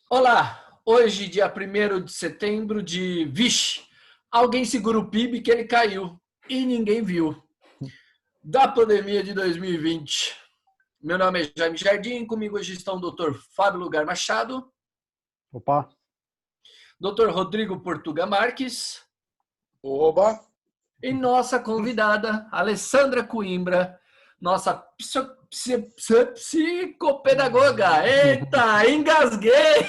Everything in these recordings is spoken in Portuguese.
Olá, hoje, dia 1º de setembro Vixe, alguém segura o PIB que ele caiu e ninguém viu. Da pandemia de 2020. Meu nome é Jaime Jardim, comigo hoje estão o Dr. Fábio Lugar Machado, Opa, Dr. Rodrigo Portuga Marques Oba! e nossa convidada, Alessandra Coimbra, nossa psicopedagoga. Eita, engasguei!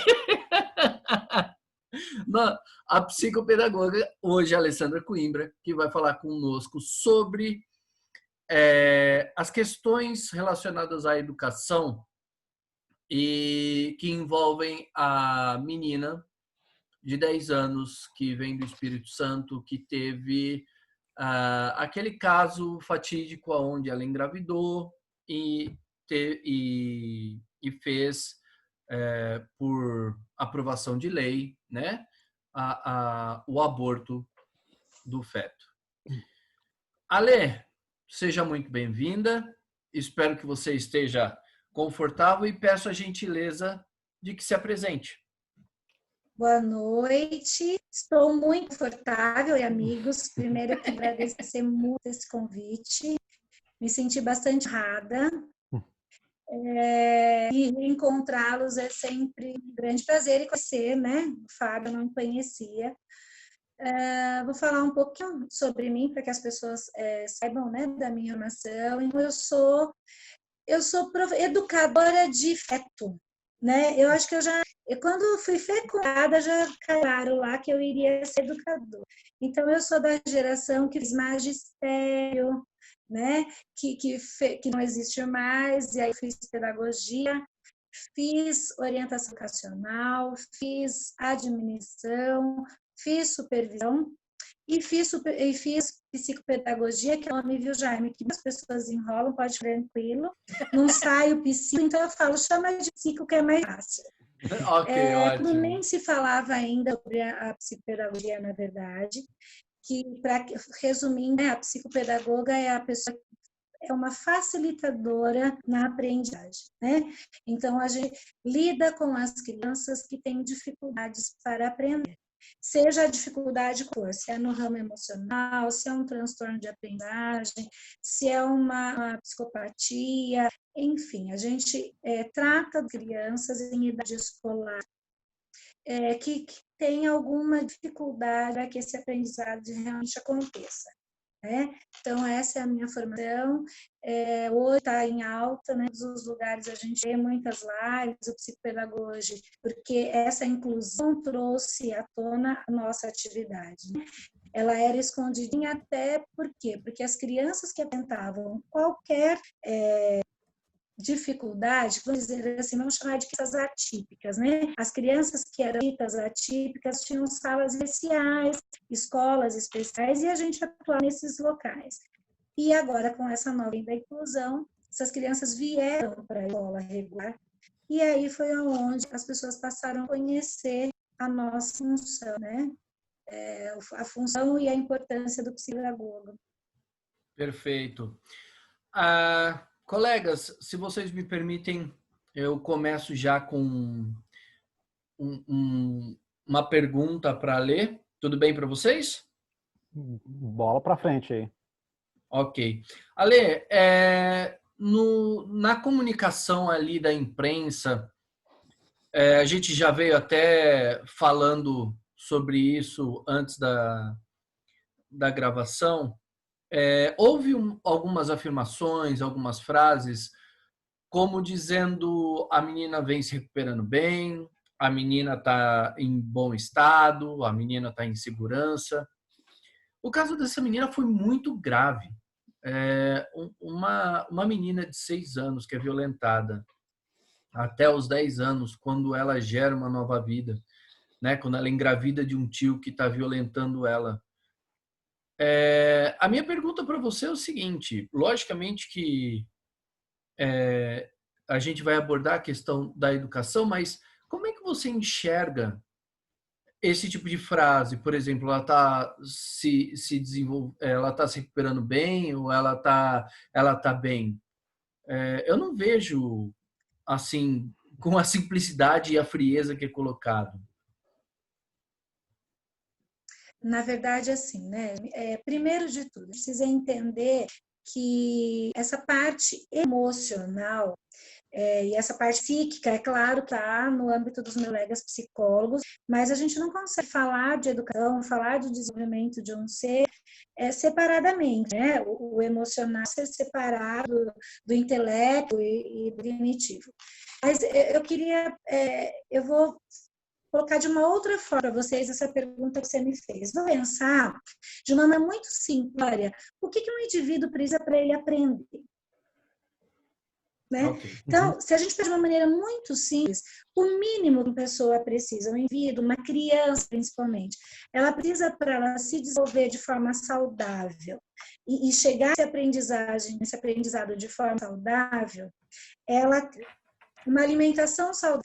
A psicopedagoga, hoje, Alessandra Coimbra, que vai falar conosco sobre as questões relacionadas à educação e que envolvem a menina de 10 anos que vem do Espírito Santo, que teve aquele caso fatídico onde ela engravidou e fez, por aprovação de lei, né, o aborto do feto. Ale, seja muito bem-vinda. Espero que você esteja confortável e peço a gentileza de que se apresente. Boa noite, estou muito confortável e amigos. Primeiro, eu quero agradecer muito esse convite, me senti bastante honrada. E encontrá-los é sempre um grande prazer e conhecer, né? O Fábio eu não conhecia. Vou falar um pouquinho sobre mim para que as pessoas saibam, né, da minha formação. Então, eu sou educadora de feto, né? Eu acho que quando eu fui fecundada, já claro lá que eu iria ser educadora. Então, eu sou da geração que fez magistério, né? Que não existe mais, e aí fiz pedagogia, fiz orientação educacional, fiz administração, fiz supervisão e fiz psicopedagogia, que é o nome, viu, Jaime, que as pessoas enrolam, pode ir tranquilo, não sai o psico, então eu falo, chama de psico que é mais fácil. Ok, ótimo. Nem se falava ainda sobre a psicopedagogia, na verdade, que, resumindo, a psicopedagoga é a pessoa que é uma facilitadora na aprendizagem, né? Então, a gente lida com as crianças que têm dificuldades para aprender. Seja a dificuldade qual, se é no ramo emocional, se é um transtorno de aprendizagem, se é uma psicopatia, enfim, a gente trata crianças em idade escolar que tem alguma dificuldade para que esse aprendizado realmente aconteça. Né? Então, essa é a minha formação. Hoje está em alta, né? Todos os lugares a gente vê muitas lives, o psicopedagogia, porque essa inclusão trouxe à tona a nossa atividade. Né? Ela era escondidinha até por quê? Porque as crianças que apresentavam qualquer dificuldade, vamos dizer assim, vamos chamar de crianças atípicas, né? As crianças que eram ditas atípicas tinham salas especiais, escolas especiais, e a gente atuava nesses locais. E agora, com essa nova inclusão, essas crianças vieram para a escola regular, e aí foi onde as pessoas passaram a conhecer a nossa função, né? A função e a importância do psicopedagogo. Perfeito. Colegas, se vocês me permitem, eu começo já com uma pergunta para ler. Tudo bem para vocês? bola para frente aí. Ok. Ale, na comunicação ali da imprensa, a gente já veio até falando sobre isso antes da gravação. Houve algumas afirmações, algumas frases, como dizendo a menina vem se recuperando bem, a menina está em bom estado, a menina está em segurança. O caso dessa menina foi muito grave. Uma menina de 6 anos que é violentada até os 10 anos, quando ela gera uma nova vida, né? Quando ela engravida de um tio que está violentando ela. A minha pergunta para você é o seguinte: logicamente que a gente vai abordar a questão da educação, mas como é que você enxerga esse tipo de frase? Por exemplo, ela está ela tá se recuperando bem ou ela tá bem? Eu não vejo assim com a simplicidade e a frieza que é colocado? Na verdade, assim, né? Primeiro de tudo, precisa entender que essa parte emocional e essa parte psíquica, é claro, está no âmbito dos meus colegas psicólogos, mas a gente não consegue falar de educação, falar do desenvolvimento de um ser separadamente, né? O emocional ser separado do intelecto e do cognitivo. Mas eu vou colocar de uma outra forma para vocês essa pergunta que você me fez. Vou pensar de uma maneira muito simples, o que um indivíduo precisa para ele aprender? Né? Okay. Então, se a gente faz de uma maneira muito simples, o mínimo que uma pessoa precisa, um indivíduo, uma criança principalmente, ela precisa, para ela se desenvolver de forma saudável e chegar esse aprendizado de forma saudável, ela uma alimentação saudável,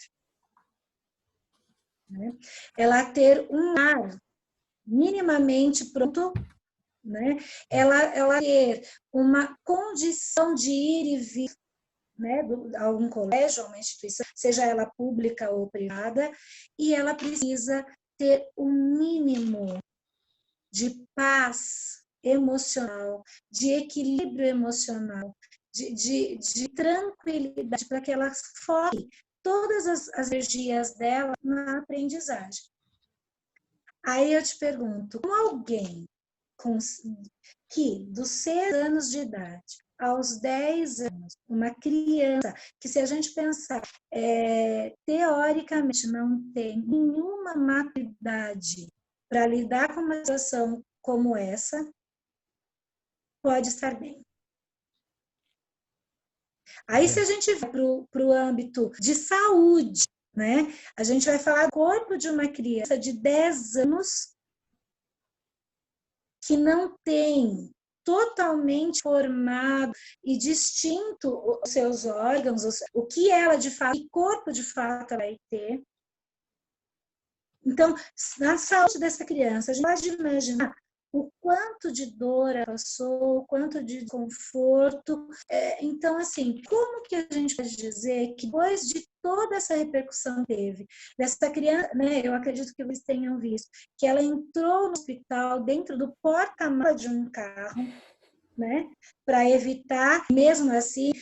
né? Ela ter um ar minimamente pronto, né? Ela ter uma condição de ir e vir, né, a um colégio, a uma instituição, seja ela pública ou privada, e ela precisa ter o mínimo de paz emocional, de equilíbrio emocional, de tranquilidade, para que ela foque todas as energias dela na aprendizagem. Aí eu te pergunto, como alguém que dos 6 anos de idade aos 10 anos, uma criança que, se a gente pensar, teoricamente não tem nenhuma maturidade para lidar com uma situação como essa, pode estar bem. Aí, se a gente vai para o âmbito de saúde, né? A gente vai falar do corpo de uma criança de 10 anos que não tem totalmente formado e distinto os seus órgãos, o que ela de fato, que corpo de fato ela vai ter. Então, na saúde dessa criança, a gente pode imaginar o quanto de dor ela passou, o quanto de desconforto. Então, assim, como que a gente pode dizer que depois de toda essa repercussão que teve, dessa criança, né, eu acredito que vocês tenham visto, que ela entrou no hospital dentro do porta-mala de um carro, né, para evitar, mesmo assim,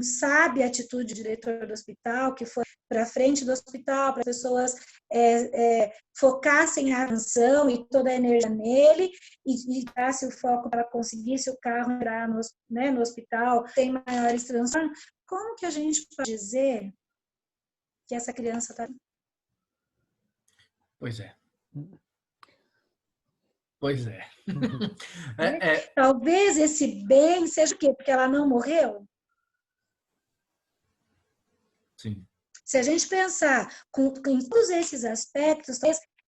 sabe a atitude do diretor do hospital, que foi para frente do hospital, para as pessoas focassem a atenção e toda a energia nele e dasse o foco para conseguir o carro entrar no hospital sem maiores transtornos. Como que a gente pode dizer que essa criança está... Pois é. Pois é. Talvez esse bem seja o quê? Porque ela não morreu? Sim. Se a gente pensar em todos esses aspectos,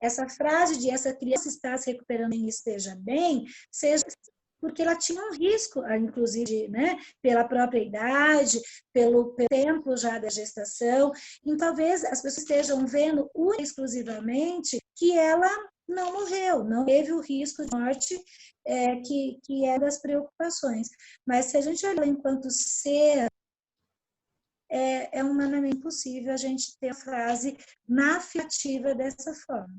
essa frase de essa criança está se recuperando e esteja bem, seja porque ela tinha um risco, inclusive, né, pela própria idade, pelo tempo já da gestação. Então, talvez as pessoas estejam vendo exclusivamente que ela não morreu, não teve o risco de morte que é das preocupações. Mas se a gente olhar enquanto ser, é humanamente impossível a gente ter a frase na afirmativa dessa forma.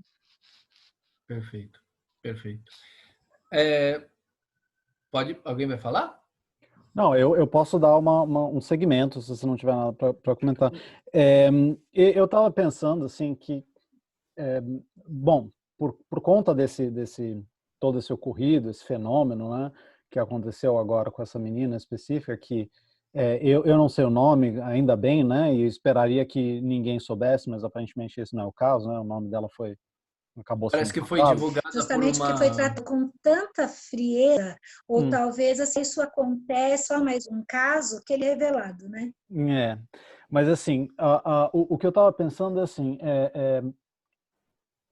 Perfeito, perfeito. Alguém vai falar? Não, eu posso dar um segmento, se você não tiver nada para comentar. Eu estava pensando assim que, bom, por conta todo esse ocorrido, esse fenômeno, né, que aconteceu agora com essa menina específica, que eu não sei o nome, ainda bem, né, e eu esperaria que ninguém soubesse, mas aparentemente esse não é o caso, né, o nome dela acabou Parece sendo que foi divulgado. divulgada justamente por porque foi tratado com tanta frieza, ou talvez assim, isso acontece, só mais um caso que ele é revelado, né? Mas assim, o que eu estava pensando é assim,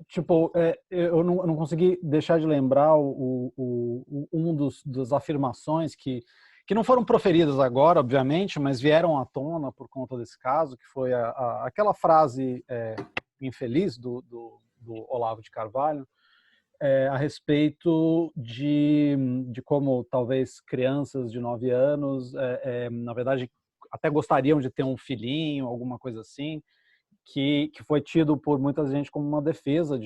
tipo, eu não consegui deixar de lembrar das afirmações que não foram proferidas agora, obviamente, mas vieram à tona por conta desse caso, que foi aquela frase infeliz do Olavo de Carvalho, a respeito de como talvez crianças de 9 anos, na verdade, até gostariam de ter um filhinho, alguma coisa assim, que foi tido por muita gente como uma defesa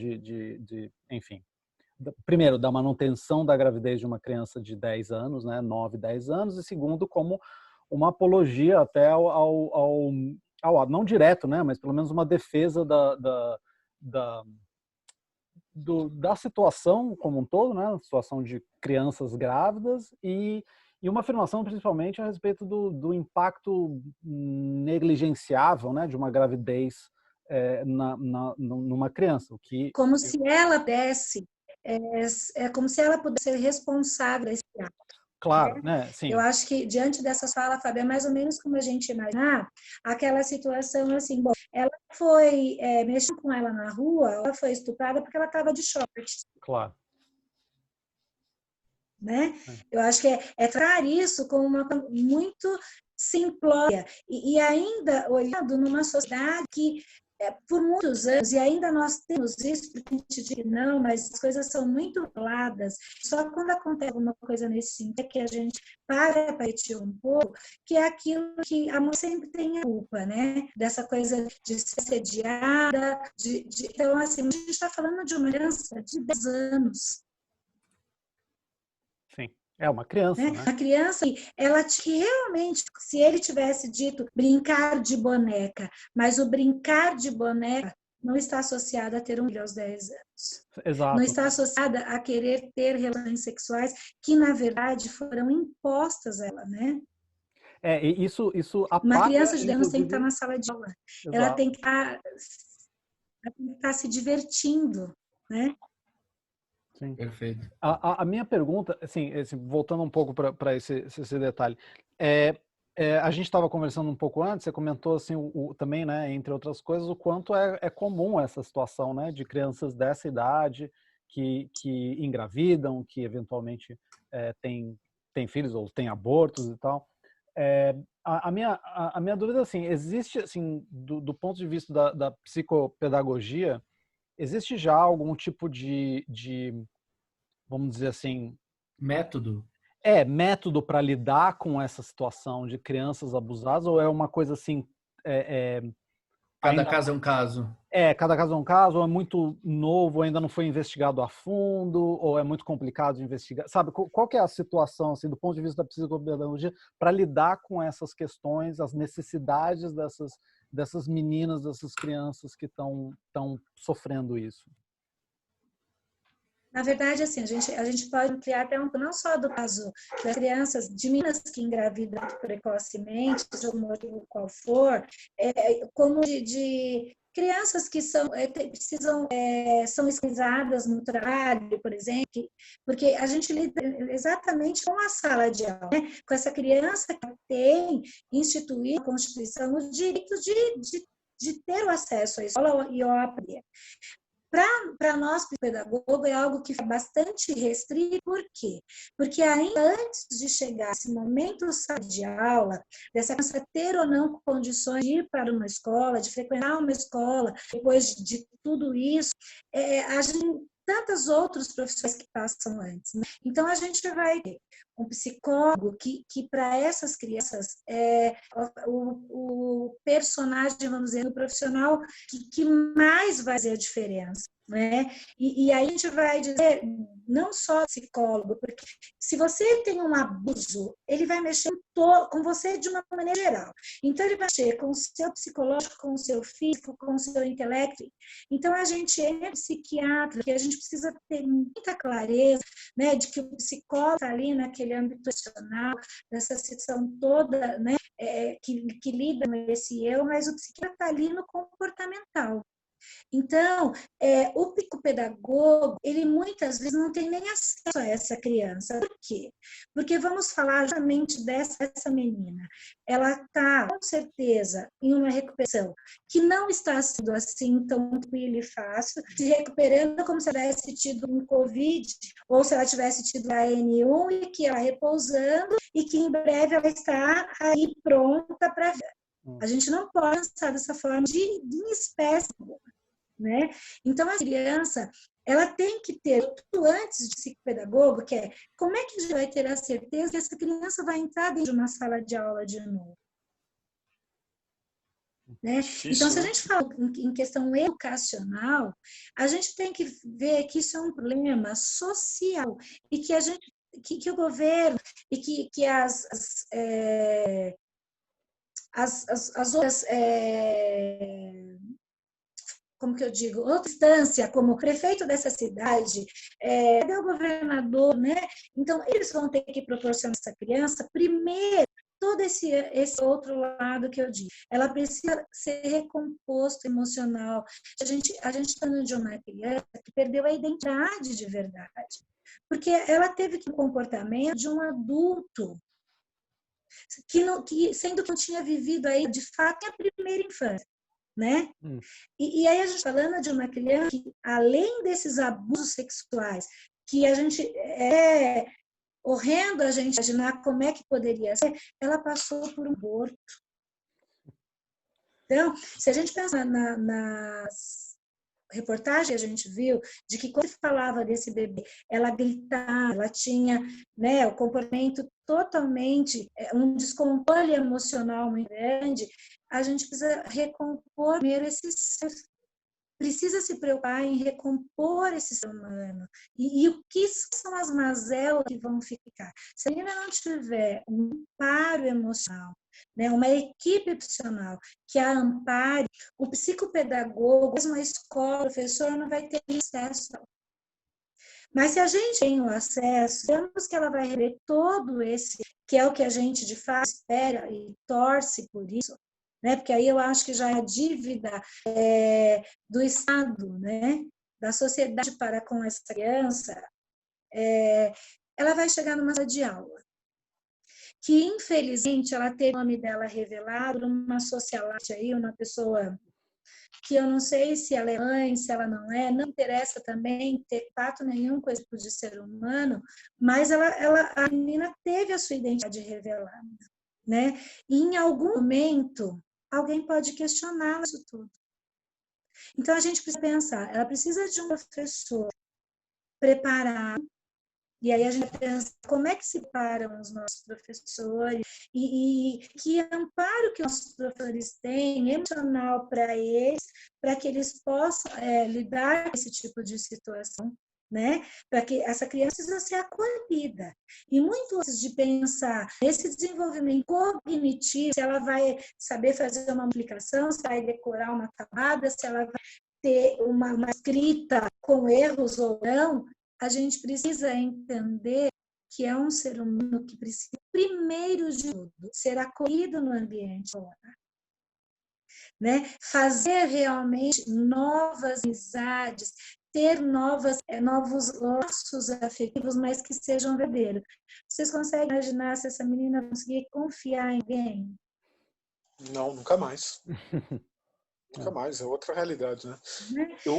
enfim, primeiro, da manutenção da gravidez de uma criança de 10 anos, né, 9, 10 anos, e segundo, como uma apologia até não direto, né, mas pelo menos uma defesa da situação como um todo, né, a situação de crianças grávidas e uma afirmação principalmente a respeito do impacto negligenciável, né, de uma gravidez numa criança, o que Como se ela desse, como se ela pudesse ser responsável desse ato. claro, né? Sim. Eu acho que, diante dessas falas, Fábio, é mais ou menos como a gente imaginar aquela situação assim, bom, ela foi, mexendo com ela na rua, ela foi estuprada porque ela estava de short. Claro. Né? Eu acho que é tratar isso como uma coisa muito simplória e ainda olhando numa sociedade que por muitos anos, e ainda nós temos isso, porque a gente diz que não, mas as coisas são muito faladas, só quando acontece alguma coisa nesse sentido é que a gente para refletir um pouco, que é aquilo que a mulher sempre tem a culpa, né? Dessa coisa de ser assediada, então, assim, a gente está falando de uma criança de 10 anos. Sim, é uma criança, né? A criança, ela realmente, se ele tivesse dito brincar de boneca, mas o brincar de boneca não está associado a ter um filho aos 10 anos. Exato. Não está associada a querer ter relações sexuais que, na verdade, foram impostas a ela, né? Isso apaga, uma criança de 10 anos tem que estar na sala de aula. Exato. Ela tem que estar se divertindo, né? Sim. Perfeito. A minha pergunta, assim, voltando um pouco para esse detalhe, a gente estava conversando um pouco antes, você comentou assim, também, né, entre outras coisas, o quanto é comum essa situação, né, de crianças dessa idade que engravidam, que eventualmente têm filhos ou têm abortos e tal. A minha dúvida, assim, existe, assim, do ponto de vista da psicopedagogia, existe já algum tipo de vamos dizer assim, método método para lidar com essa situação de crianças abusadas, ou é uma coisa assim, cada caso é um caso? Cada caso é um caso, ou é muito novo, ainda não foi investigado a fundo, ou é muito complicado de investigar, sabe? Qual que é a situação, assim, do ponto de vista da psicopedagogia, para lidar com essas questões, as necessidades dessas meninas, dessas crianças que estão sofrendo isso? Na verdade, assim, a gente pode criar até não só do caso das crianças, de meninas que engravidam precocemente, seja o motivo qual for, como de crianças que são escravizadas no trabalho, por exemplo, porque a gente lida exatamente com a sala de aula, né? Com essa criança que tem instituído a Constituição o direito de ter o acesso à escola e ao aprender. Para nós, pedagogo, é algo que é bastante restrito. Por quê? Porque ainda antes de chegar esse momento de aula, dessa criança ter ou não condições de ir para uma escola, de frequentar uma escola, depois de tudo isso, a gente tantas outras profissões que passam antes, né? Então, a gente vai ter um psicólogo que para essas crianças é o personagem, vamos dizer, o profissional que mais vai fazer a diferença. Né? E aí a gente vai dizer, não só psicólogo, porque se você tem um abuso, ele vai mexer com você de uma maneira geral. Então, ele vai mexer com o seu psicológico, com o seu físico, com o seu intelecto. Então, a gente é psiquiatra, que a gente precisa ter muita clareza, né, de que o psicólogo está ali naquele âmbito profissional, nessa situação toda, né, que lida com esse eu, mas o psiquiatra está ali no comportamental. Então, o psicopedagogo, ele muitas vezes não tem nem acesso a essa criança. Por quê? Porque vamos falar justamente dessa menina. Ela está, com certeza, em uma recuperação que não está sendo assim tão tranquila e fácil, se recuperando como se ela tivesse tido um Covid, ou se ela tivesse tido a N1 e que ela repousando e que em breve ela está aí pronta para a vida. A gente não pode pensar dessa forma de espécie, né? Então, a criança, ela tem que ter, tudo antes de psicopedagogo, que é como é que a gente vai ter a certeza que essa criança vai entrar dentro de uma sala de aula de novo? né? Difícil, Então, se a né? gente fala em questão educacional, a gente tem que ver que isso é um problema social e que a gente, que o governo e que as outras, como que eu digo, outra instância, como o prefeito dessa cidade, o governador, né? Então, eles vão ter que proporcionar essa criança, primeiro, todo esse outro lado que eu digo. Ela precisa ser recomposto emocional. A gente está falando de uma criança que perdeu a identidade de verdade, porque ela teve um comportamento de um adulto, sendo que não tinha vivido aí, de fato, a primeira infância, né? E aí a gente falando de uma criança que, além desses abusos sexuais, que a gente horrendo a gente imaginar como é que poderia ser, ela passou por um aborto. Então, se a gente pensar nas reportagens que a gente viu, de que quando falava desse bebê, ela gritava, ela tinha, né, o comportamento totalmente, um descontrole emocional muito grande, a gente precisa recompor primeiro precisa se preocupar em recompor esse ser humano. E o que são as mazelas que vão ficar? Se a menina não tiver um amparo emocional, né, uma equipe profissional que a ampare, o psicopedagogo, mesmo a escola, o professor não vai ter acesso. Mas se a gente tem o acesso, temos que ela vai rever todo esse, que é o que a gente de fato espera e torce por isso, né? Porque aí eu acho que já é a dívida do Estado, né? Da sociedade para com essa criança, ela vai chegar numa sala de aula, que infelizmente ela teve o nome dela revelado, uma socialite aí, uma pessoa que eu não sei se ela é mãe, se ela não interessa também ter fato nenhum com esse tipo de ser humano, mas a menina teve a sua identidade revelada, né? E em algum momento, alguém pode questionar isso tudo. Então, a gente precisa pensar, ela precisa de um professor preparado, e aí a gente pensa como é que se param os nossos professores e que amparo que os nossos professores têm emocional para eles, para que eles possam lidar com esse tipo de situação, né? Para que essa criança precisa ser acolhida. E muito antes de pensar nesse desenvolvimento cognitivo, se ela vai saber fazer uma multiplicação, se vai decorar uma camada, se ela vai ter uma escrita com erros ou não, a gente precisa entender que é um ser humano que precisa, primeiro de tudo, ser acolhido no ambiente escolar, né? Fazer realmente novas amizades, ter novos laços afetivos, mas que sejam verdadeiros. Vocês conseguem imaginar se essa menina conseguir confiar em alguém? Não, nunca mais. Nunca mais, é outra realidade, né?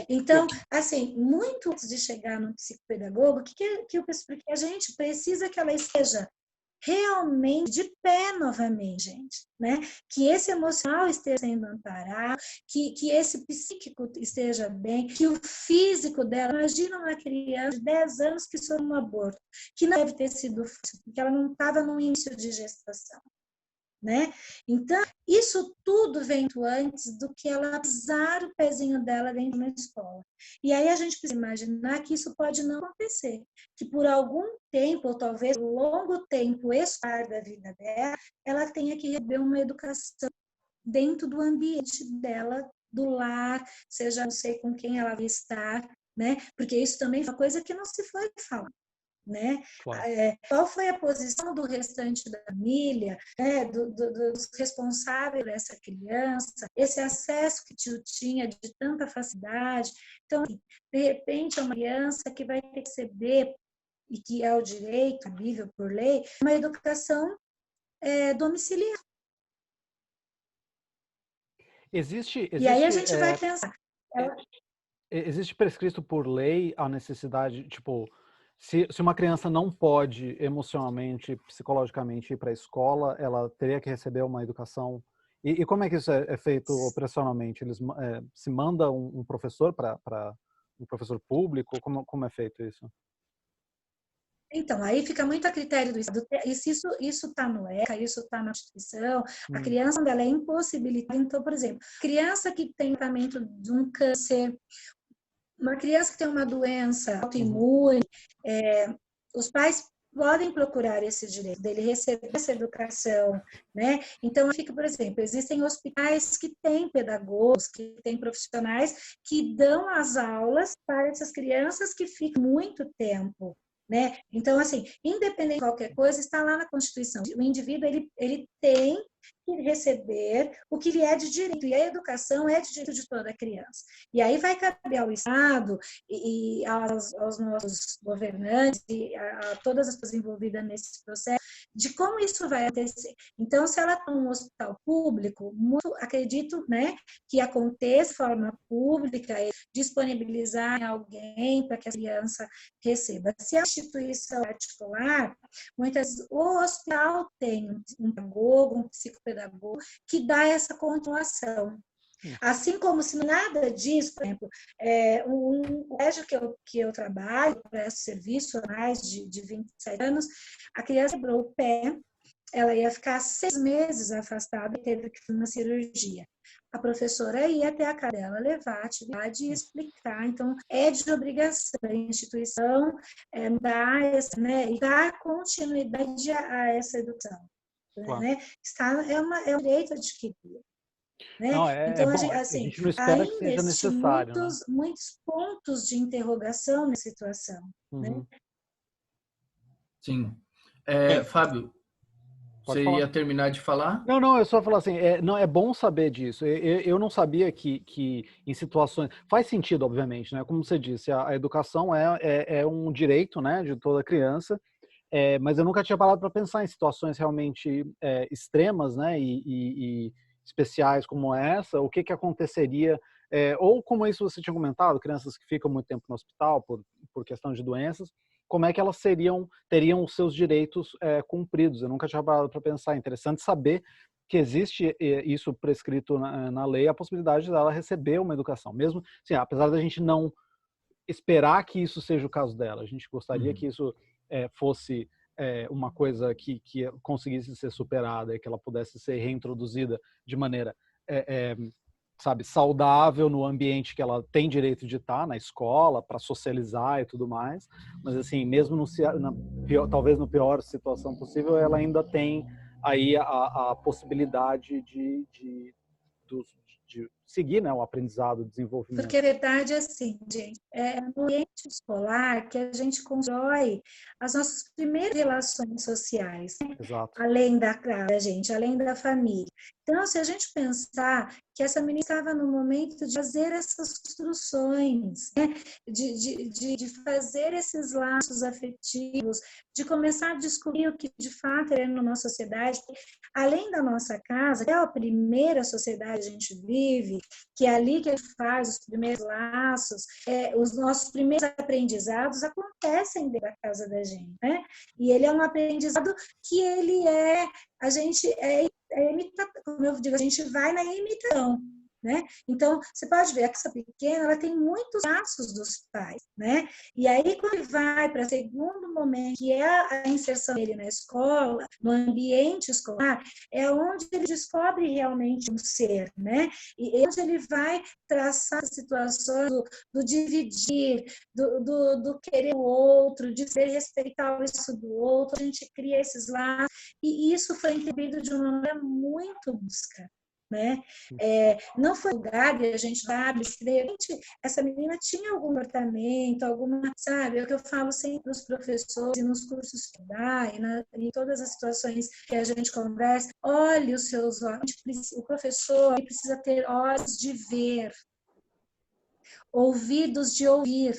Então, assim, muito antes de chegar no psicopedagogo, porque a gente precisa que ela esteja realmente de pé novamente, gente, né? Que esse emocional esteja sendo amparado, que esse psíquico esteja bem, que o físico dela, imagina uma criança de 10 anos que sofreu um aborto, que não deve ter sido fácil, porque ela não estava no início de gestação, né? Então, isso tudo vem antes do que ela pisar o pezinho dela dentro da escola. E aí a gente precisa imaginar que isso pode não acontecer, que por algum tempo, ou talvez por longo tempo escolar da vida dela, ela tenha que receber uma educação dentro do ambiente dela, do lar, seja não sei com quem ela vai estar, né? Porque isso também é uma coisa que não se foi falar. Né? Claro. Qual foi a posição do restante da família, né? dos responsáveis por essa criança, esse acesso que tio tinha de tanta facilidade. Então, de repente, é uma criança que vai ter que receber, e que é o direito cabível por lei, uma educação domiciliar. E aí a gente vai pensar. Existe prescrito por lei a necessidade, tipo, se uma criança não pode emocionalmente, psicologicamente ir para a escola, ela teria que receber uma educação. E como é que isso é feito operacionalmente? Eles se manda um professor para um professor público? Como é feito isso? Então, aí fica muito a critério do Estado. E se isso está no ECA, isso está na Constituição, a criança, quando ela é impossibilitada, então, por exemplo, criança que tem tratamento de um câncer, uma criança que tem uma doença autoimune, os pais podem procurar esse direito dele receber essa educação, né? Então, fica, por exemplo, existem hospitais que têm pedagogos, que têm profissionais que dão as aulas para essas crianças que ficam muito tempo, né? Então, assim, independente de qualquer coisa, está lá na Constituição. O indivíduo, ele tem que receber o que lhe é de direito, e a educação é de direito de toda criança. E aí vai caber ao Estado e aos nossos governantes e a todas as pessoas envolvidas nesse processo, de como isso vai acontecer. Então, se ela está num hospital público, acredito, né, que aconteça de forma pública, disponibilizar alguém para que a criança receba. Se a instituição particular, muitas vezes o hospital tem um pedagogo, um psicopedagogo que dá essa continuação. Assim como se nada disso, por exemplo, um colégio que eu trabalho, presto serviço há mais de 27 anos, a criança quebrou o pé, ela ia ficar 6 meses afastada e teve que fazer uma cirurgia. A professora ia até a casa dela levar a atividade e explicar. Então, é de obrigação da instituição dar continuidade a essa educação. Claro. Né? É um direito adquirido. Né? Não, então, bom, assim, a gente não espera que seja existem necessário, muitos pontos de interrogação nessa situação. Né? Sim. Fábio, Pode você falar. ia terminar de falar? Não, eu só falar assim, não é bom saber disso. Eu não sabia que em situações... Faz sentido, obviamente, né? Como você disse, a educação é um direito, né, de toda criança, mas eu nunca tinha parado para pensar em situações realmente extremas, né, e especiais como essa, o que aconteceria, ou como isso você tinha comentado, crianças que ficam muito tempo no hospital por questão de doenças, como é que elas teriam os seus direitos cumpridos. Eu nunca tinha parado para pensar. É interessante saber que existe isso prescrito na lei, a possibilidade dela receber uma educação. Mesmo, assim, apesar da gente não esperar que isso seja o caso dela, a gente gostaria que isso fosse uma coisa que conseguisse ser superada e que ela pudesse ser reintroduzida de maneira sabe, saudável no ambiente que ela tem direito de estar, na escola, para socializar e tudo mais. Mas, assim, mesmo talvez no pior situação possível, ela ainda tem aí a possibilidade de seguir, né, o aprendizado, o desenvolvimento. Porque a verdade é assim, gente, é no ambiente escolar que a gente constrói as nossas primeiras relações sociais, né? Exato. Além da gente, além da família. Então, se a gente pensar que essa menina estava no momento de fazer essas construções, né? de fazer esses laços afetivos, de começar a descobrir o que de fato é na nossa sociedade, além da nossa casa, que é a primeira sociedade que a gente vive, que é ali que a gente faz os primeiros laços, os nossos primeiros aprendizados acontecem dentro da casa da gente, né? E ele é um aprendizado que a gente como eu digo, a gente vai na imitação. Né? Então, você pode ver que essa pequena ela tem muitos traços dos pais, né? E aí, quando ele vai para o segundo momento, que é a inserção dele na escola, no ambiente escolar, é onde ele descobre realmente um ser, né? E onde ele vai traçar situações do dividir, do querer o outro, de ser respeitar o espaço do outro, a gente cria esses laços, e isso foi entendido de uma maneira muito busca. Né? Não foi lugar e a gente sabe que de repente essa menina tinha algum comportamento, sabe, é o que eu falo sempre para os professores e nos cursos que dá e em todas as situações que a gente conversa, olhe os seus olhos, o professor precisa ter olhos de ver, ouvidos de ouvir.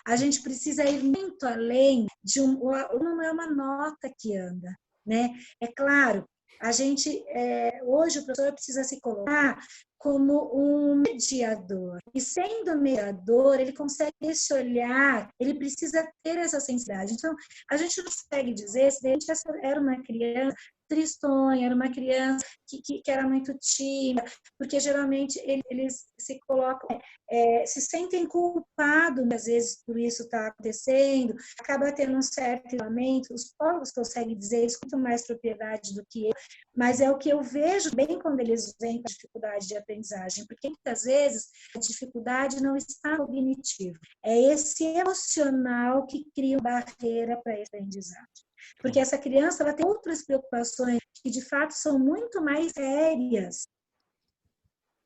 A gente precisa ir muito além não é uma nota que anda, né? É claro, a gente, hoje o professor precisa se colocar como um mediador. E sendo mediador, ele consegue esse olhar, ele precisa ter essa sensibilidade. Então, a gente não consegue dizer se de repente essa era uma criança tristonha, era uma criança que era muito tímida, porque geralmente eles se colocam, se sentem culpados, às vezes, por isso está acontecendo, acaba tendo um certo isolamento, os povos conseguem dizer isso com muito mais propriedade do que eu, mas é o que eu vejo bem quando eles vêm com a dificuldade de aprendizagem, porque muitas vezes a dificuldade não está cognitiva, é esse emocional que cria uma barreira para essa aprendizagem. Porque essa criança ela tem outras preocupações que, de fato, são muito mais sérias.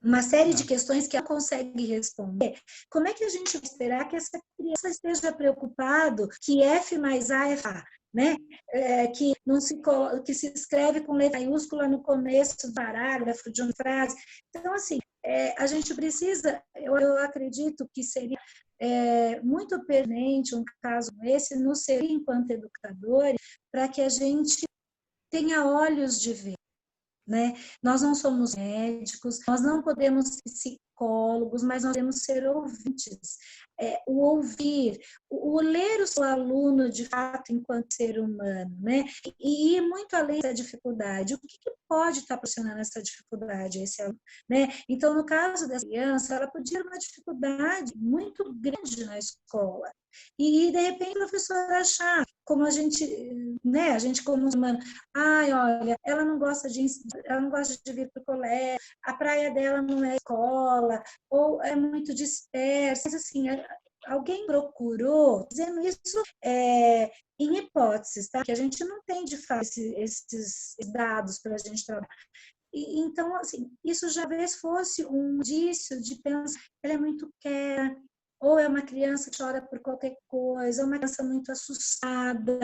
Uma série de questões que ela consegue responder. Como é que a gente vai esperar que essa criança esteja preocupado que F mais A é A, né? Que se escreve com letra maiúscula no começo do parágrafo, de uma frase. Então, assim, a gente precisa, eu acredito que seria muito pertinente um caso como esse, nos servir enquanto educadores, para que a gente tenha olhos de ver. Né? Nós não somos médicos, nós não podemos ser psicólogos, mas nós podemos ser ouvintes. O ouvir, o ler o seu aluno de fato enquanto ser humano, né? E ir muito além da dificuldade. O que pode estar proporcionando essa dificuldade a esse aluno? Né? Então, no caso dessa criança, ela podia ter uma dificuldade muito grande na escola. E, de repente, o professor achar, como a gente, né, a gente como humano, olha, ela não gosta de vir para o colégio, a praia dela não é escola, ou é muito dispersa, mas assim, alguém procurou, dizendo isso em hipóteses, tá? Que a gente não tem de fato esses dados para a gente trabalhar. Então, assim, isso já talvez fosse um indício de pensar, ela é muito quieta, ou é uma criança que chora por qualquer coisa, ou uma criança muito assustada,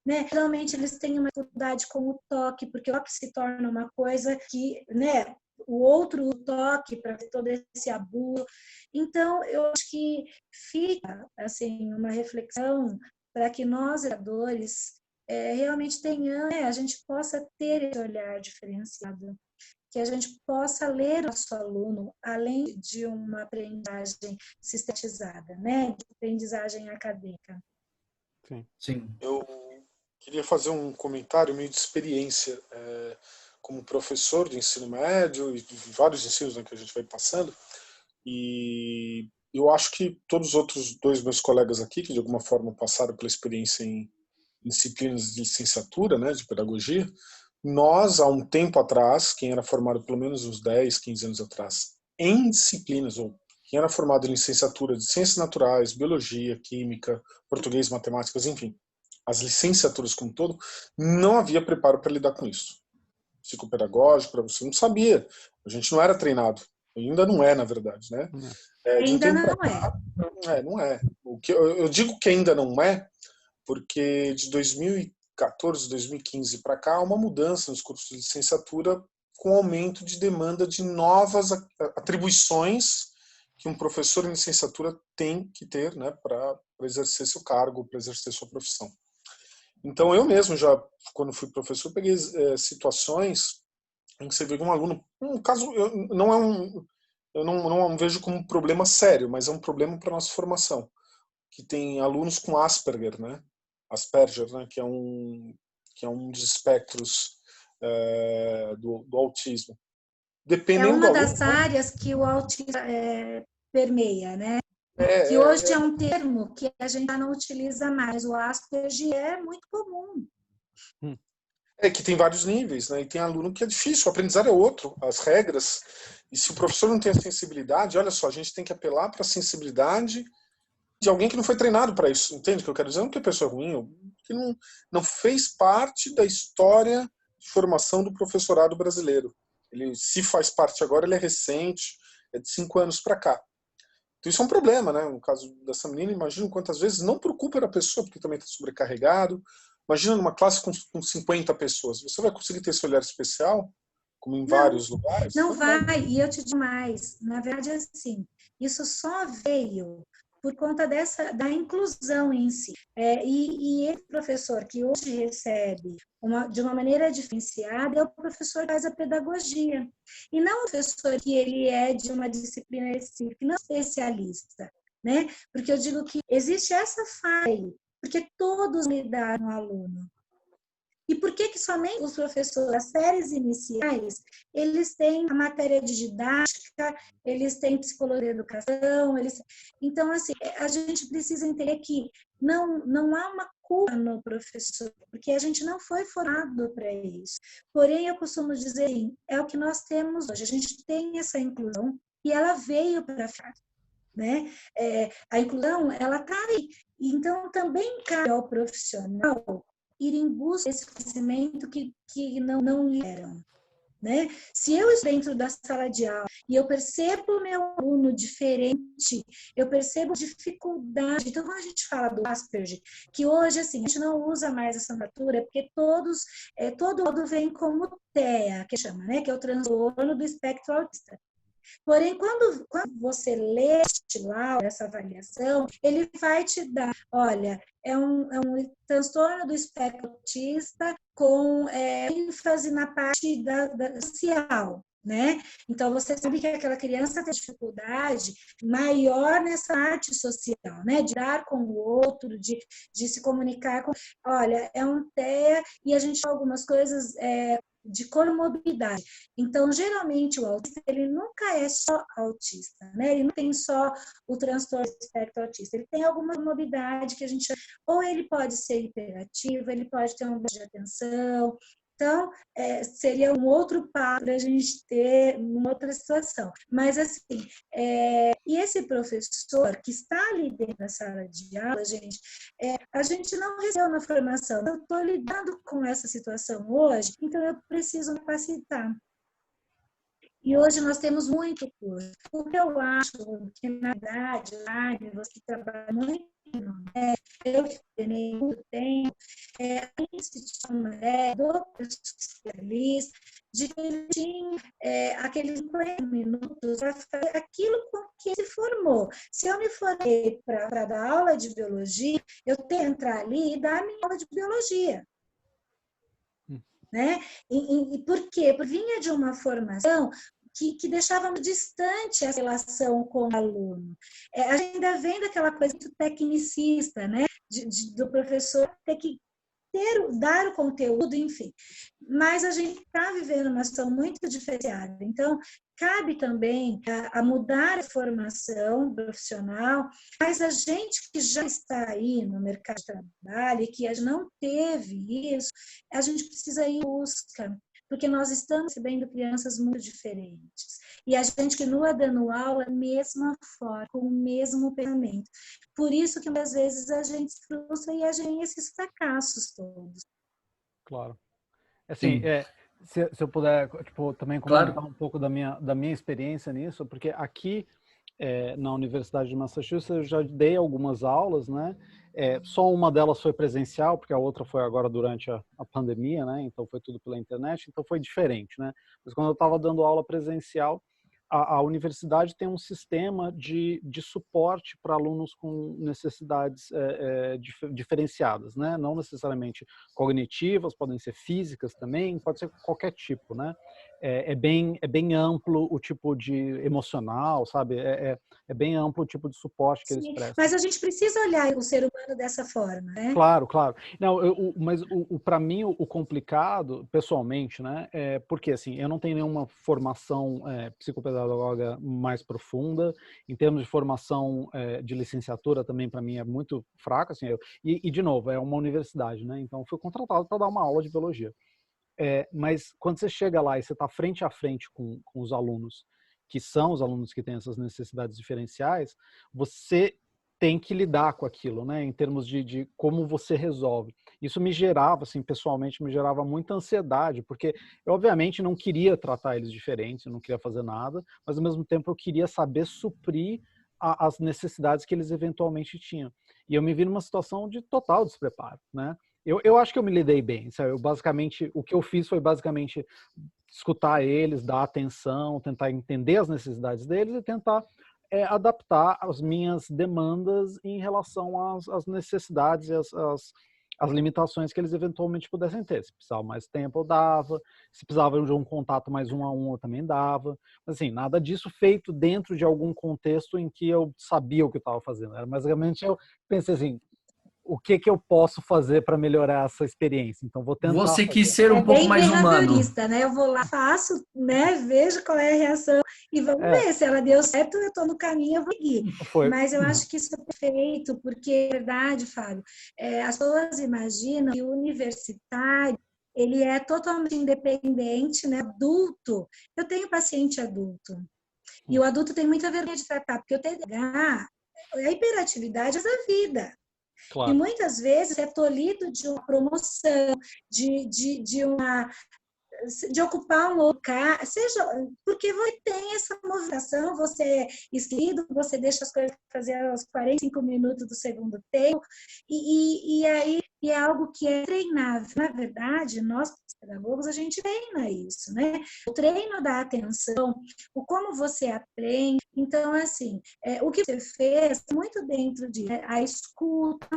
né? Geralmente eles têm uma dificuldade com o toque, porque o toque se torna uma coisa que, né, o outro toque para ver todo esse abuso. Então, eu acho que fica, assim, uma reflexão para que nós, educadores, realmente tenhamos, a gente possa ter esse olhar diferenciado, que a gente possa ler o nosso aluno, além de uma aprendizagem sistematizada, né? De aprendizagem acadêmica. Sim. Eu queria fazer um comentário meio de experiência como professor de ensino médio e de vários ensinos, né, que a gente vai passando. E eu acho que todos os outros dois meus colegas aqui, que de alguma forma passaram pela experiência em disciplinas de licenciatura, né, de pedagogia, nós, há um tempo atrás, quem era formado pelo menos uns 10, 15 anos atrás, em disciplinas, ou quem era formado em licenciatura de ciências naturais, biologia, química, português, matemáticas, enfim, as licenciaturas como um todo, não havia preparo para lidar com isso. Psicopedagógico, para você não sabia, a gente não era treinado, ainda não é, na verdade, né? Ainda não é. Não é. O que eu digo que ainda não é, porque de 2014, 2015 para cá, há uma mudança nos cursos de licenciatura com aumento de demanda de novas atribuições que um professor em licenciatura tem que ter, né, para exercer seu cargo, para exercer sua profissão. Então, eu mesmo já, quando fui professor, peguei situações em que você vê um aluno, um caso, eu não vejo como um problema sério, mas é um problema para a nossa formação, que tem alunos com Asperger, né? Asperger, né? Que é um dos espectros do autismo. É uma das áreas que o autismo permeia, né? Que hoje é um termo que a gente já não utiliza mais. O Asperger é muito comum. Que tem vários níveis, né? E tem aluno que é difícil, o aprendizado é outro, as regras. E se o professor não tem a sensibilidade, olha só, a gente tem que apelar para a sensibilidade de alguém que não foi treinado para isso. Entende o que eu quero dizer? Não que a pessoa é ruim, que não fez parte da história de formação do professorado brasileiro. Ele, se faz parte agora, ele é recente, é de 5 anos para cá. Então isso é um problema, né? No caso dessa menina, imagino quantas vezes não por culpa da pessoa, porque também está sobrecarregado. Imagina numa classe com 50 pessoas. Você vai conseguir ter esse olhar especial, como em vários lugares? Não vai. E eu te digo mais. Na verdade, assim, isso só veio por conta da inclusão em si. E esse professor que hoje recebe de uma maneira diferenciada é o professor que faz a pedagogia, e não o professor que ele é de uma disciplina específica, não especialista, né? Porque eu digo que existe essa falha aí, porque todos lidam com o aluno. E por que somente os professores das séries iniciais, eles têm a matéria de didática, eles têm psicologia da educação, então, assim, a gente precisa entender que não há uma culpa no professor, porque a gente não foi formado para isso. Porém, eu costumo dizer, é o que nós temos hoje, a gente tem essa inclusão e ela veio para ficar, né? A inclusão, ela está aí. Então, também cabe ao profissional ir em busca desse conhecimento que não lhe deram, né? Se eu estou dentro da sala de aula e eu percebo o meu aluno diferente, eu percebo dificuldade. Então, quando a gente fala do Asperger, que hoje, assim, a gente não usa mais essa nomenclatura, porque todo mundo vem como TEA, que chama, né? Que é o transtorno do espectro autista. Porém, quando você lê lá essa avaliação, ele vai te dar, olha, é um transtorno do espectro autista com ênfase na parte da social, né? Então, você sabe que aquela criança tem dificuldade maior nessa parte social, né? De dar com o outro, de se comunicar com... Olha, é um TEA e a gente fala algumas coisas... de comorbidade. Então, geralmente, o autista, ele nunca é só autista, né? Ele não tem só o transtorno do espectro autista, ele tem alguma comorbidade que a gente... Ou ele pode ser hiperativo, ele pode ter um déficit de atenção. Então, seria um outro passo para a gente ter uma outra situação. Mas, assim, e esse professor que está ali dentro da sala de aula, gente, a gente não recebeu na formação. Eu estou lidando com essa situação hoje, então eu preciso me capacitar. E hoje nós temos muito curso. O que eu acho que, na verdade, você trabalha muito, eu que treinei muito tempo, a instituição do especialista, de que ele tinha aqueles 50 minutos para fazer aquilo com que ele se formou. Se eu me formei para dar aula de biologia, eu tenho que entrar ali e dar a minha aula de biologia. Né? E por quê? Porque vinha de uma formação que deixava muito distante essa relação com o aluno. A gente ainda vem daquela coisa muito tecnicista, né? Do professor ter que dar o conteúdo, enfim. Mas a gente está vivendo uma situação muito diferenciada. Então, cabe também a mudar a formação profissional, mas a gente que já está aí no mercado de trabalho e que não teve isso, a gente precisa ir em busca, porque nós estamos recebendo crianças muito diferentes. E a gente continua dando aula da mesma forma, com o mesmo pensamento. Por isso que, às vezes, a gente se frustra e a gente tem esses fracassos todos. Claro. Assim, se eu puder também comentar um pouco da minha experiência nisso, porque aqui na Universidade de Massachusetts eu já dei algumas aulas, né? Só uma delas foi presencial, porque a outra foi agora durante a pandemia, né? Então foi tudo pela internet, então foi diferente, né? Mas quando eu estava dando aula presencial, a universidade tem um sistema de suporte para alunos com necessidades diferenciadas, né? Não necessariamente cognitivas, podem ser físicas também, pode ser qualquer tipo, né? É bem amplo o tipo de emocional, sabe? É bem amplo o tipo de suporte que eles prestam. Mas a gente precisa olhar o ser humano dessa forma, né? Claro, claro. Não, mas para mim o complicado, pessoalmente, né? Porque assim, eu não tenho nenhuma formação psicopedagoga mais profunda. Em termos de formação de licenciatura também para mim é muito fraca, assim. E de novo, é uma universidade, né? Então fui contratado para dar uma aula de biologia. Mas quando você chega lá e você está frente a frente com os alunos, que são os alunos que têm essas necessidades diferenciais, você tem que lidar com aquilo, né? Em termos de como você resolve. Isso me gerava, assim, pessoalmente, me gerava muita ansiedade, porque eu, obviamente, não queria tratar eles diferentes, eu não queria fazer nada, mas, ao mesmo tempo, eu queria saber suprir as necessidades que eles eventualmente tinham. E eu me vi numa situação de total despreparo, né? Eu acho que eu me lidei bem, sabe? O que eu fiz foi basicamente escutar eles, dar atenção, tentar entender as necessidades deles e tentar é adaptar as minhas demandas em relação às necessidades e as limitações que eles eventualmente pudessem ter. Se precisava mais tempo, eu dava. Se precisava de um contato mais um a um, eu também dava. Mas, assim, nada disso feito dentro de algum contexto em que eu sabia o que eu estava fazendo. Era basicamente, eu pensei assim, o que eu posso fazer para melhorar essa experiência? Então, vou tentar Você quis fazer. ser um pouco Bem mais humano. behaviorista, né? Eu vou lá, faço, né? Vejo qual é a reação e vamos ver. Se ela deu certo, eu estou no caminho, eu vou seguir. Mas eu acho que isso é perfeito, porque, é verdade, Fábio, as pessoas imaginam que o universitário ele é totalmente independente, né? Adulto. Eu tenho paciente adulto. E o adulto tem muita vergonha de tratar, porque o TDAH, a hiperatividade é da vida. Claro. E muitas vezes é tolhido de uma promoção, de ocupar um lugar, seja porque você tem essa movimentação, você é esquecido, você deixa as coisas fazer aos 45 minutos do segundo tempo, e aí é algo que é treinável. Na verdade, nós, pedagogos, a gente treina isso, né? O treino da atenção, o como você aprende. Então, assim, o que você fez muito dentro de a escuta,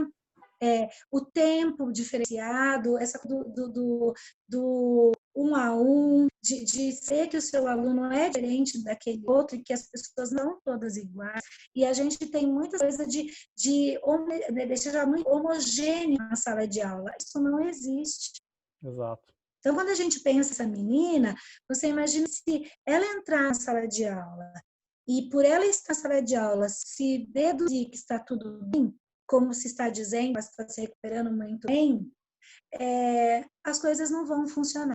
o tempo diferenciado, essa do um a um, de ser que o seu aluno é diferente daquele outro e que as pessoas não todas iguais. E a gente tem muita coisa de deixar muito homogêneo na sala de aula. Isso não existe. Exato. Então, quando a gente pensa essa menina, você imagina se ela entrar na sala de aula e por ela estar na sala de aula, se deduzir que está tudo bem, como se está dizendo, ela está se recuperando muito bem, as coisas não vão funcionar.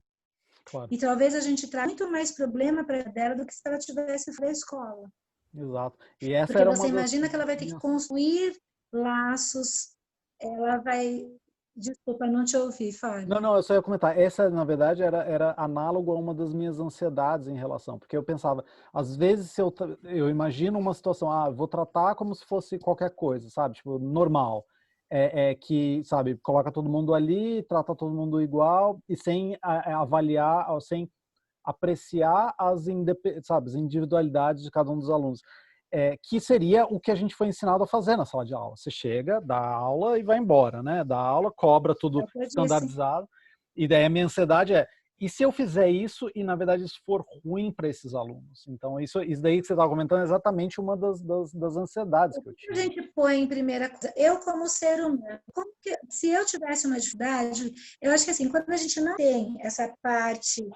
Claro. E talvez a gente traga muito mais problema para ela do que se ela tivesse fora da escola. Exato. E essa porque era você uma imagina que ela vai ter que construir laços, ela vai... Desculpa, não te ouvi, Fábio. Não, eu só ia comentar. Essa, na verdade, era análogo a uma das minhas ansiedades em relação, porque eu pensava, às vezes, se eu imagino uma situação, vou tratar como se fosse qualquer coisa, sabe? Tipo, normal. Que, sabe, coloca todo mundo ali, trata todo mundo igual, e sem avaliar, sem apreciar as individualidades de cada um dos alunos. Que seria o que a gente foi ensinado a fazer na sala de aula. Você chega, dá aula e vai embora, né? Dá aula, cobra tudo standardizado. E daí a minha ansiedade e se eu fizer isso e, na verdade, isso for ruim para esses alunos? Então, isso daí que você estava comentando é exatamente uma das ansiedades que eu tinha. A gente põe em primeira coisa, eu como ser humano, se eu tivesse uma dificuldade, eu acho que assim, quando a gente não tem essa parte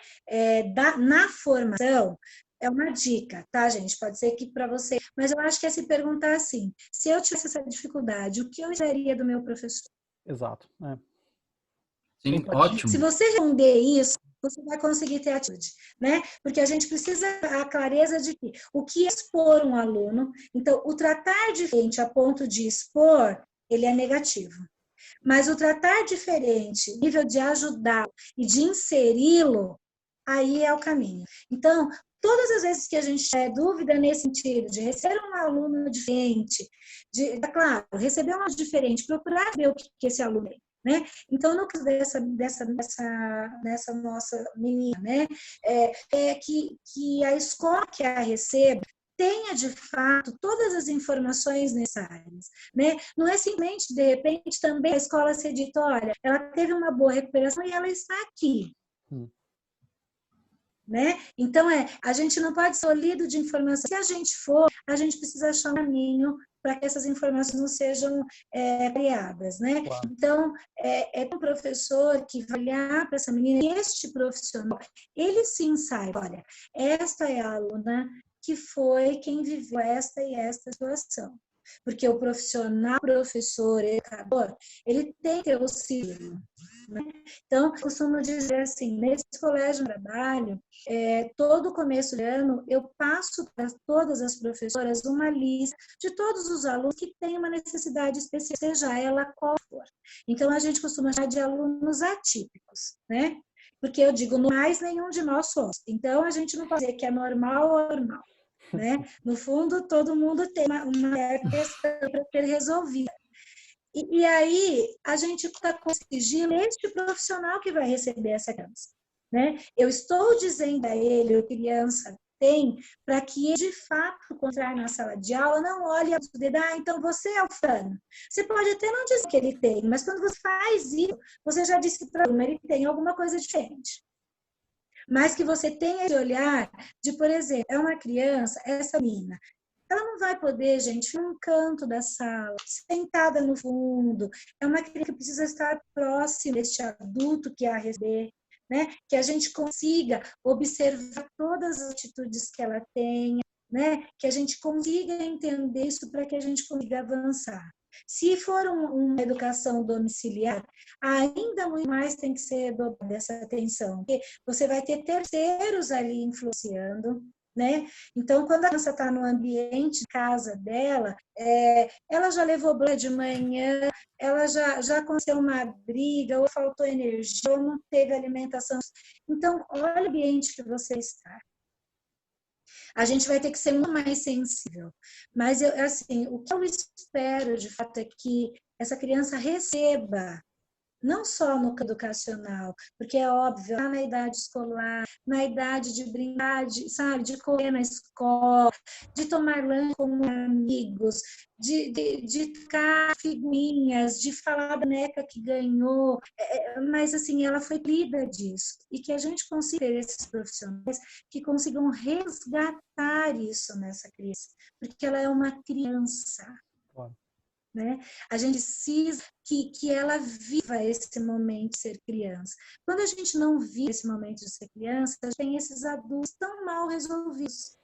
na formação, é uma dica, tá, gente? Pode ser que para você, mas eu acho que é se perguntar assim, se eu tivesse essa dificuldade, o que eu esperaria do meu professor? Exato. Sim, ótimo. Se você responder isso, você vai conseguir ter atitude, né? Porque a gente precisa a clareza de que o que é expor um aluno, então o tratar diferente a ponto de expor, ele é negativo. Mas o tratar diferente, nível de ajudá-lo e de inseri-lo, aí é o caminho. Então, todas as vezes que a gente tiver dúvida nesse sentido, de receber um aluno diferente, claro, receber um aluno diferente, procurar ver o que esse aluno é. Né? Então, no caso dessa nossa menina, né, que a escola que a receba tenha, de fato, todas as informações necessárias. Né? Não é simplesmente, de repente, também a escola se dita, olha, ela teve uma boa recuperação e ela está aqui. Né? Então, a gente não pode ser tolhido de informação. Se a gente for, a gente precisa achar um caminho para que essas informações não sejam criadas, né? Claro. Então, um professor que vai olhar para essa menina, e este profissional, ele sim sabe, olha, esta é a aluna que foi quem viveu esta e esta situação. Porque o profissional, professor, educador, ele tem que ter auxílio. Né? Então, eu costumo dizer assim, nesse colégio de trabalho, todo começo de ano, eu passo para todas as professoras uma lista de todos os alunos que têm uma necessidade especial, seja ela qual for. Então, a gente costuma chamar de alunos atípicos, né? Porque eu digo, mais nenhum de nós somos. Então, a gente não pode dizer que é normal ou normal. Né? No fundo, todo mundo tem uma questão para ser resolvida. E aí, a gente está conseguindo este profissional que vai receber essa criança. Né? Eu estou dizendo a ele, criança, tem para que ele, de fato, quando entrar na sala de aula, não olhe a dedo, então você é o fulano. Você pode até não dizer que ele tem, mas quando você faz isso, você já disse para ele tem alguma coisa diferente. Mas que você tenha esse olhar de, por exemplo, é uma criança, essa menina, ela não vai poder, gente, ficar num canto da sala, sentada no fundo. É uma criança que precisa estar próxima deste adulto que a receber, né? Que a gente consiga observar todas as atitudes que ela tenha, né? Que a gente consiga entender isso para que a gente consiga avançar. Se for uma educação domiciliar, ainda muito mais tem que ser dobrada essa atenção, porque você vai ter terceiros ali influenciando, né? Então, quando a criança está no ambiente de casa dela, ela já levou banho de manhã, ela já aconteceu uma briga, ou faltou energia, ou não teve alimentação. Então, olha o ambiente que você está. A gente vai ter que ser muito mais sensível. Mas, assim, o que eu espero, de fato, é que essa criança receba, não só no educacional, porque é óbvio, lá na idade escolar, na idade de brincar, sabe, de correr na escola, de tomar lanche com amigos, de tocar figurinhas, de falar da neca que ganhou, mas assim, ela foi lida disso, e que a gente consiga ter esses profissionais que consigam resgatar isso nessa criança, porque ela é uma criança. Né? A gente precisa que ela viva esse momento de ser criança. Quando a gente não vive esse momento de ser criança, a gente tem esses adultos tão mal resolvidos.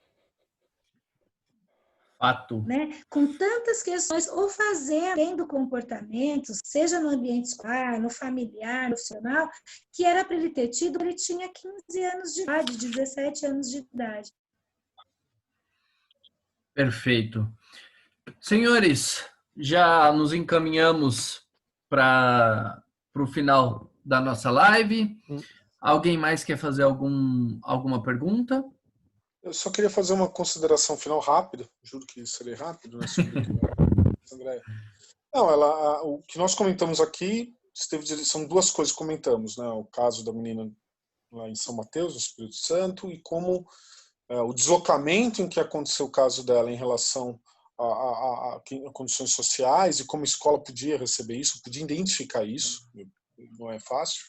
Fato. Né? Com tantas questões, ou fazendo comportamentos, seja no ambiente escolar, no familiar, no profissional, que era para ele ter tido, ele tinha 15 anos de idade, 17 anos de idade. Perfeito. Senhores, já nos encaminhamos para o final da nossa live. Alguém mais quer fazer alguma pergunta? Eu só queria fazer uma consideração final rápida, juro que serei rápido, né? André. Não, o que nós comentamos aqui são duas coisas que comentamos, né? O caso da menina lá em São Mateus, no Espírito Santo, e como o deslocamento em que aconteceu o caso dela em relação a condições sociais e como a escola podia receber isso, podia identificar isso, não é fácil.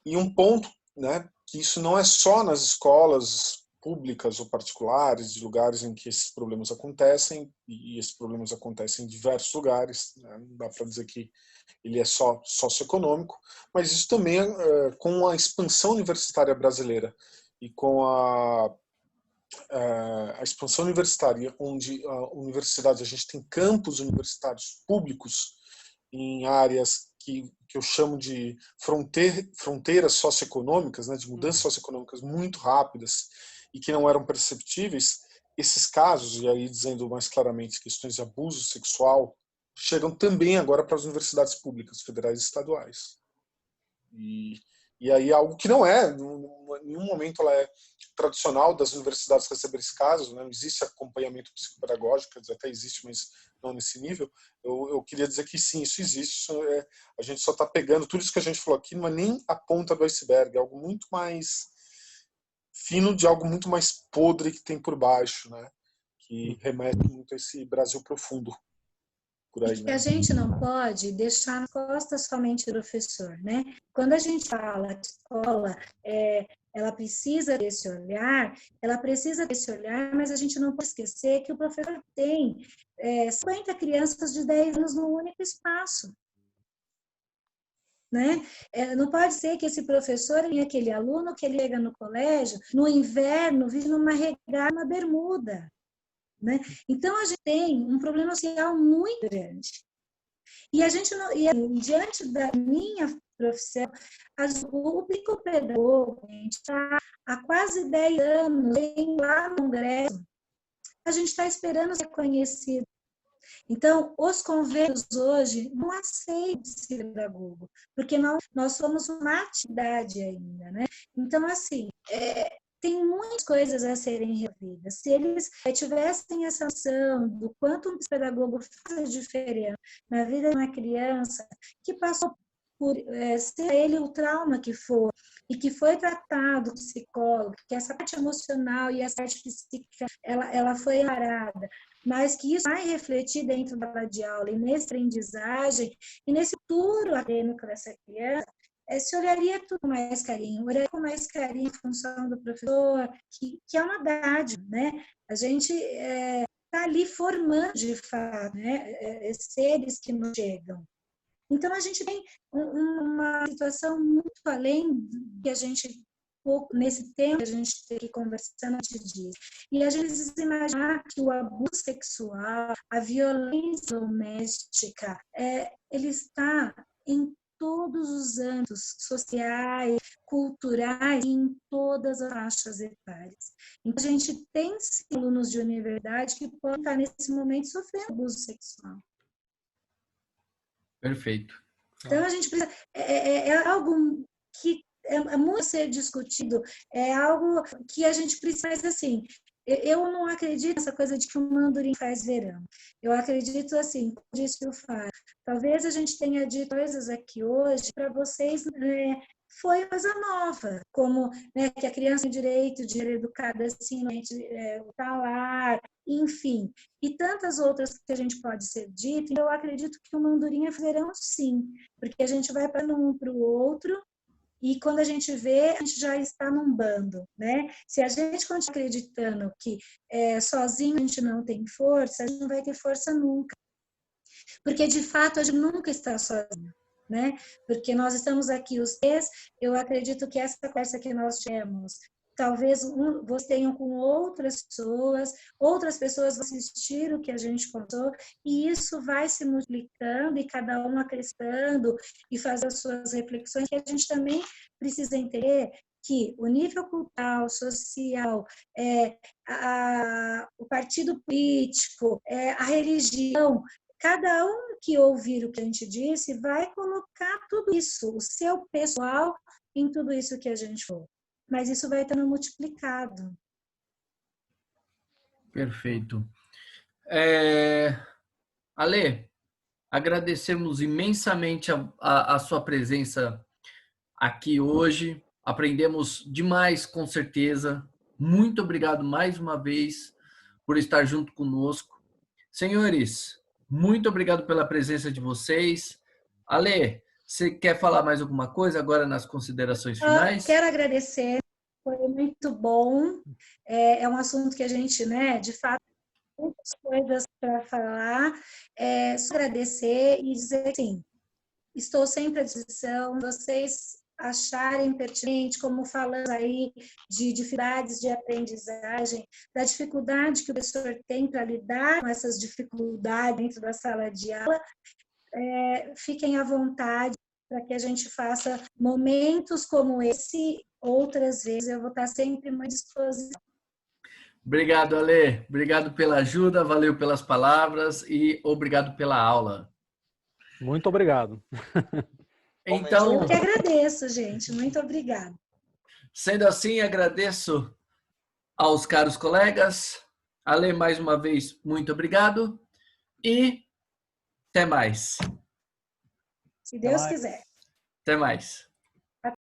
E um ponto, né, que isso não é só nas escolas públicas ou particulares, de lugares em que esses problemas acontecem, e esses problemas acontecem em diversos lugares, né? Não dá para dizer que ele é só socioeconômico, mas isso também com a expansão universitária brasileira e com a expansão universitária, onde a gente tem campos universitários públicos em áreas que eu chamo de fronteiras socioeconômicas, né, de mudanças socioeconômicas muito rápidas e que não eram perceptíveis, esses casos, e aí dizendo mais claramente questões de abuso sexual, chegam também agora para as universidades públicas, federais e estaduais. E aí algo que não é, em nenhum momento ela é tradicional das universidades receber esses casos, né? Não existe acompanhamento psicopedagógico, quer dizer, até existe, mas não nesse nível. Eu queria dizer que sim, isso existe, a gente só está pegando, tudo isso que a gente falou aqui não é nem a ponta do iceberg, é algo muito mais fino, de algo muito mais podre que tem por baixo, né? Que remete muito a esse Brasil profundo. Por aí, e que né? a gente não pode deixar nas costas somente do professor, né? Quando a gente fala que a escola ela precisa desse olhar, mas a gente não pode esquecer que o professor tem 50 crianças de 10 anos num único espaço. Né? Não pode ser que esse professor e aquele aluno que ele chega no colégio, no inverno, vive numa regata, uma bermuda. Né? Então, a gente tem um problema social muito grande. E a gente não, diante da minha profissão, o psicopedagogo está há quase 10 anos lá no Congresso, a gente está esperando ser conhecido. Então, os convênios hoje não aceitam psicopedagogo, porque nós somos uma atividade ainda, né? Então, assim, tem muitas coisas a serem revidas. Se eles tivessem essa noção do quanto um psicopedagogo faz a diferença na vida de uma criança que passou por, seja ele o trauma que for, e que foi tratado com psicólogo, que essa parte emocional e essa parte psíquica, ela foi parada, mas que isso vai refletir dentro da sala de aula e nessa aprendizagem e nesse futuro acadêmico dessa criança, se olharia tudo com mais carinho, olharia com mais carinho em função do professor, que é uma dádiva, né? A gente está ali formando, de fato, né? Seres que nos chegam. Então, a gente tem uma situação muito além do que a gente, nesse tempo que a gente está aqui conversando antes disso. E a gente precisa imaginar que o abuso sexual, a violência doméstica, ele está em todos os âmbitos sociais, culturais, em todas as faixas etárias. Então, a gente tem alunos de universidade que podem estar nesse momento sofrendo abuso sexual. Perfeito. Então, a gente precisa... É algo que é muito a ser discutido, é algo que a gente precisa, mas assim, eu não acredito nessa coisa de que o mandurim faz verão. Eu acredito assim, como disse o Fábio, talvez a gente tenha dito coisas aqui hoje para vocês, foi coisa nova, como que a criança tem direito de ser educada assim, o talar, enfim, e tantas outras que a gente pode ser dito. Então, eu acredito que o mandurim é verão sim, porque a gente vai para um para o outro, e quando a gente vê, a gente já está num bando, né? Se a gente continuar acreditando que sozinho a gente não tem força, a gente não vai ter força nunca. Porque, de fato, a gente nunca está sozinho, né? Porque nós estamos aqui os três, eu acredito que essa conversa que nós temos, talvez vocês tenham com outras pessoas vão assistir o que a gente contou, e isso vai se multiplicando, e cada um acrescentando, e fazer as suas reflexões, que a gente também precisa entender que o nível cultural, social, o partido político, a religião, cada um que ouvir o que a gente disse vai colocar tudo isso, o seu pessoal, em tudo isso que a gente falou. Mas isso vai estando multiplicado. Perfeito. Ale, agradecemos imensamente a sua presença aqui hoje. Aprendemos demais, com certeza. Muito obrigado mais uma vez por estar junto conosco. Senhores, muito obrigado pela presença de vocês. Ale, você quer falar mais alguma coisa agora nas considerações finais? Quero agradecer, foi muito bom. É um assunto que a gente, de fato, tem muitas coisas para falar. Só agradecer e dizer assim, estou sempre à disposição, vocês acharem pertinente, como falamos aí de dificuldades de aprendizagem, da dificuldade que o professor tem para lidar com essas dificuldades dentro da sala de aula, fiquem à vontade para que a gente faça momentos como esse outras vezes. Eu vou estar sempre à disposição. Obrigado, Ale. Obrigado pela ajuda, valeu pelas palavras e obrigado pela aula. Muito obrigado. Então, eu que agradeço, gente. Muito obrigada. Sendo assim, agradeço aos caros colegas. Ale, mais uma vez, muito obrigado e até mais. Se Deus quiser. Até mais.